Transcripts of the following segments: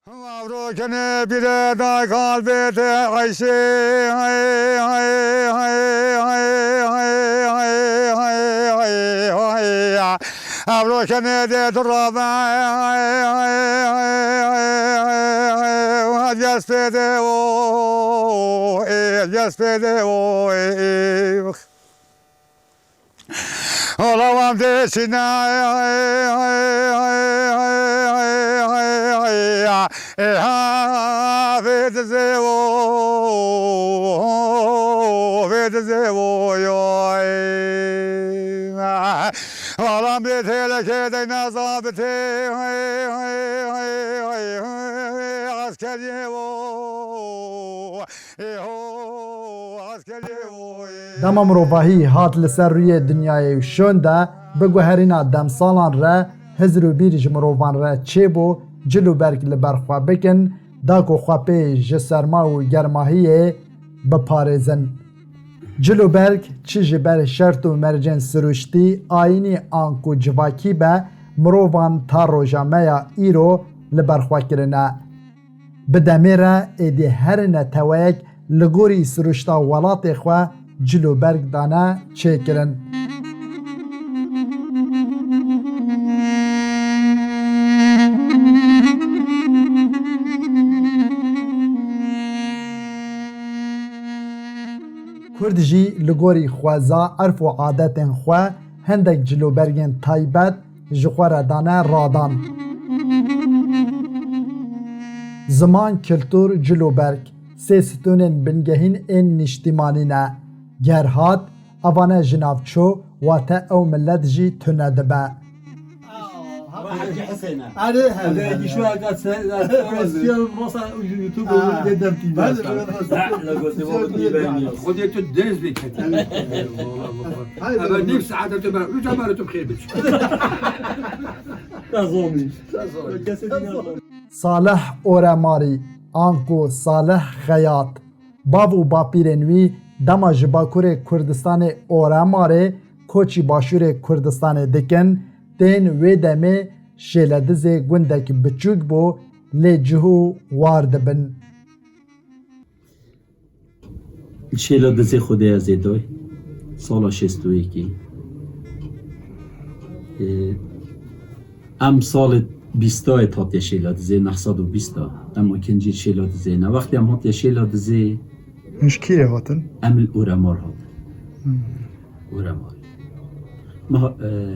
Avro kene bire da kalbete Ayşe hay hay hay hay hay hay hay hay hay Avro kene de turaba hay hay hay hay hay Yastede o yastede o Olavam desine hay hay hay hay hay Alam bir telekede nazabete askeri Dema mirovahî hat li ser rûyê dinyayê şon de biguherîna demsalan re hizr û bîr ji mirovan re çêbû cil û berk li ber xwe bikin da ku xwepê ji serma û germahiyê biparêzin. Cil û berk çi ji ber şert û mercên siruştî ayînî an ku civakî be mirovan ta rojameya îro li ber xwe kirine. Bi demê re êdî herine teweyek li gorî siruşta welatê xwe cil û berk dane çêkirin. Kurd jî li gorî xweza erf û adetên xwe hindek cilûbergên taybet ji xwe re dane radan. Ziman, kültûr, cilûberg sê stûnên bingehîn ên niştîmanî ne. Gerhat, evane ji navço wate ew millet jî tune dibe. خودت تو دنز بکن. اما نیم ساعت تو بر روز بر تو بخیر بچ. Salih Oremarî an ku Salih Xeyat bav û bapîrên wî dema ji Bakurê Kurdistanê Oremarê koçî Başûrê Kurdistanê dikin tên wê demê şêledizê gundek biçûk bû lê cihû war dibin. Şêladizê Xwedê ez ê doy sala şêst û yekê em salê bîstayê hatiye şêladizê nexsad û bîsta em ikincî şêladizê ne wextê em hatiye şêladizê Mişkî hatin? em li Oremar hatin Oremar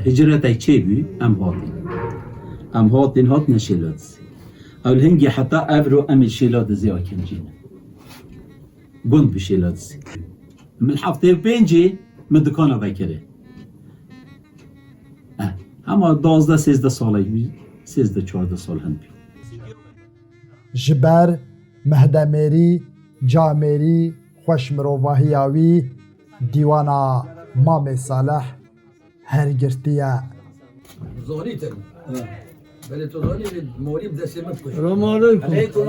hicretek çêbû em hatin hatine şêladizê ew hingî heta ev ro em ê şêladizê ikincî ne gund bi şêladizê min hefteyê pêncî min dukana vekirê hema dazde sêzde salek bî sêzde çarde sal hin bî Ji ber mehdemêrî, camêrî, xweş mirovahiya wî dîwana Mamê Salih hergirtiye. زانیتم. ولی تو زانی موری بدست من کش. علیکم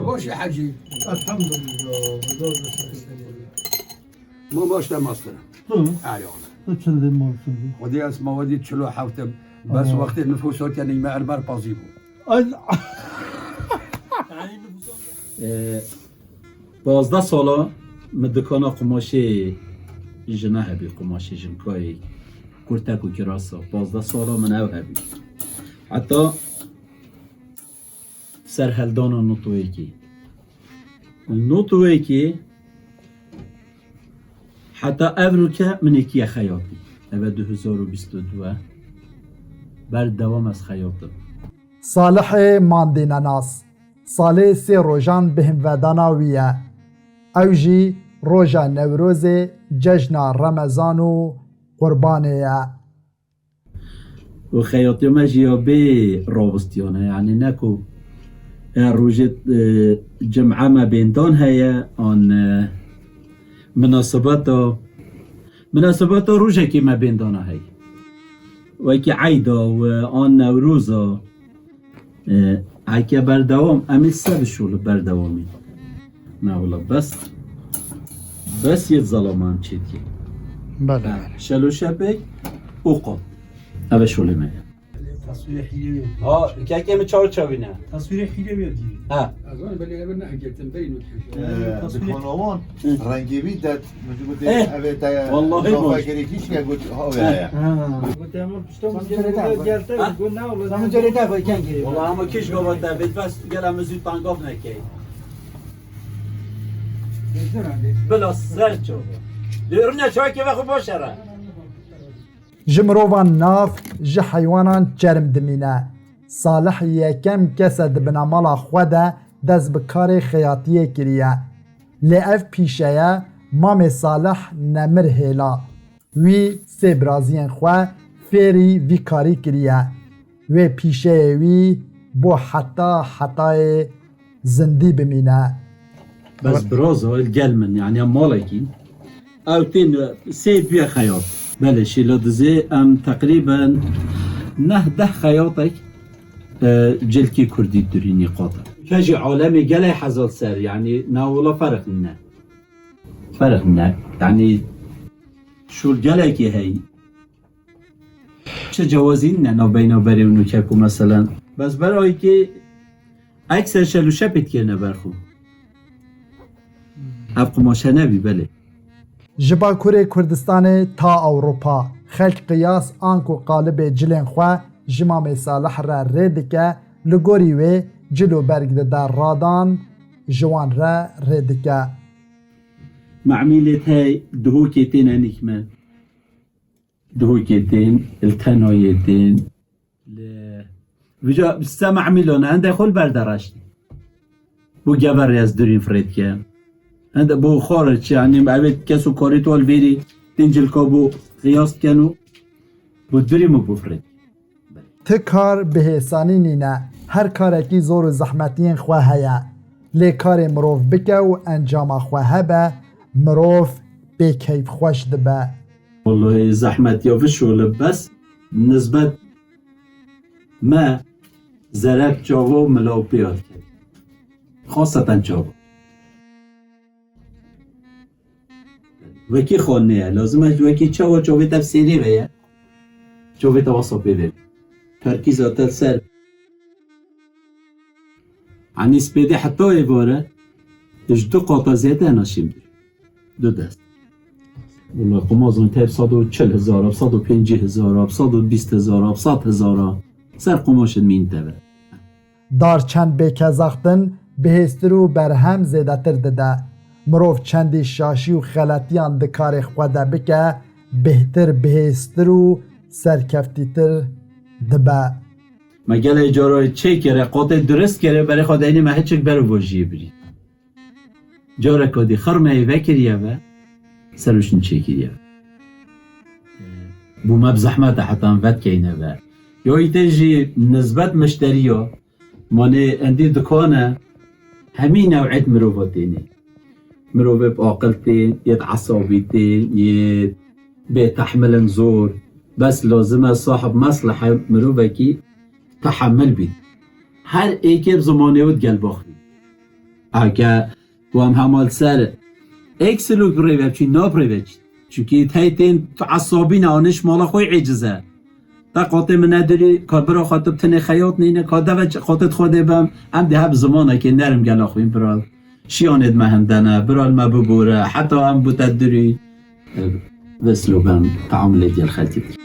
باشه حجی. ما باش ماستر. علیانه. خودی از موادی چلو حوتم بس وقتی نفوسات یعنی معربر پازی بود. بازده سالا من دکانا قماشی جنه هبی قماشی جنکایی کرتک و کراسا 15 سالا من او هبی حتی سرهلدان نوتوی کی حتی او که من یکی خیاطی او 2022 بر دوام از خیاطم Salihê mandîne nas. Salê sê rojan bihemvedana wî ye. Ew jî roja Newrozê, cejna Remezan û Qurbanê ye. و خیاطی ما جیابه رابستیانه یعنی نکو روژه جمعه ما بیندان هیا آن مناسبات روژه که ما بیندانه هی و که عیدا و آن نوروزا هکه بردوام امی سب شول بردوامی نه ولی بس یه ظلمان چیدی بله شلو شبک او قد اوه شوله میگه تصویر حیله ها که می چار چاوینه تصویر حیله بیادی ها از آن بلی اول نه گرتم برین بخونوان رنگی بی داد إيه. والله والله باش. کیش که گوت ها یا والله اما کش گوه تا بید بس گرم زود تنگاف نکی بلا سر چو دیرونه چای که بخو باشه را ji mirovan nav ji heywanan çerm dimîne. Salih yekem kese dibina mala xwe de dest bi karê xeyatiyê kiriye. Lê ev pîşeye mamê Salih nemir hêla. Wî sê biraziyên xwe fêrî vî karî kiriye. Wê pîşeyê wî bo heta hetayê zindî bimîne. بس برازو الجلمن يعني مالكي او تين سي بيا خياط بله شيلو دزي ام تقريبا 9 خياطك جلكي كردي دريني قاطع كاجي عالمي قلي حزال سر يعني ناولا فرق منا فرق منا يعني شو الجلكي هي چه جوازين نه بين وبري ونكاكو مثلا بس برای که اکثر شلو شپت کرنه برخو اف قماشه نبی بله Ji Bakurê Kurdistanê ta Ewropa xelk qiyas an ku qalibê cilên xwe ji mamê Salih re rê dike li gorî wê cilo berg dide radan ji wan re rê dike. معميلة هاي دهوكيتين انكما دهوكيتين التنايتين بجا بستمع عميلون عندها خل بردراشتي بو جبر يزدرين فريدكا عند بو خارج يعني بعد كسو كوريتو الفيري تنجل كابو قياس كانوا بودري مو بفرد Ti kar bihêsanî nîne her karekî zor û zehmetiyên xwe heye. Lê karê mirov bike û encama xwe hebe mirov bêkeyf xweş dibe. والله زحمت يا فشول بس نسبة ما زرب جاوا ملاو بياد كد خاصة جاوا وكي خانه لازم وكي جاوا جاوا تفسيري بيه جاوا توصفي بيه تركيزات السر عن نسبة حتى يباره اجدو قاطع زيادة ناشيم دو دست والله قمازون تایب 140,000 150,000 120,000 100,000 سر قماشت مین تبه Dar çend bêkezaxtin bihêstir û berhem zêdetir dide. Mirov çendî şaşî û xeletiyan di karê xwe de bike bêhtir bihêstir û serkeftîtir dibe. ما گله جارای چه کره قاطع درست کره برای خود اینی ما هیچک برو واجیه بری جاره کدی خرمه وکریه و سروشن چه کریه بو ما بزحمت حتی انفت کینه و یا ایتجی نسبت مشتریا مانه اندی دکانه همین نوعیت مروفاتینه مروفه بعاقلتین یه عصابیتین یه به تحمل زور بس لازمه صاحب مصلحه مروفه کی تحمل بید هر ایکی بزمانه ود گل باخری اگه و هم همال سر ایک سلوک بریوه چی نابریوه چی چونکه تایتین تو عصابین آنش مالا خوی عجزه تا قاطع من نداری که برا خاطب تنه خیاط نینه که دوچ خاطت خوده بم هم ده هب زمانه که نرم گل آخوین برال شیانت مهندنه برال ما ببوره حتی هم بوتد داری وصلو بم تعامل دیل خلطی داری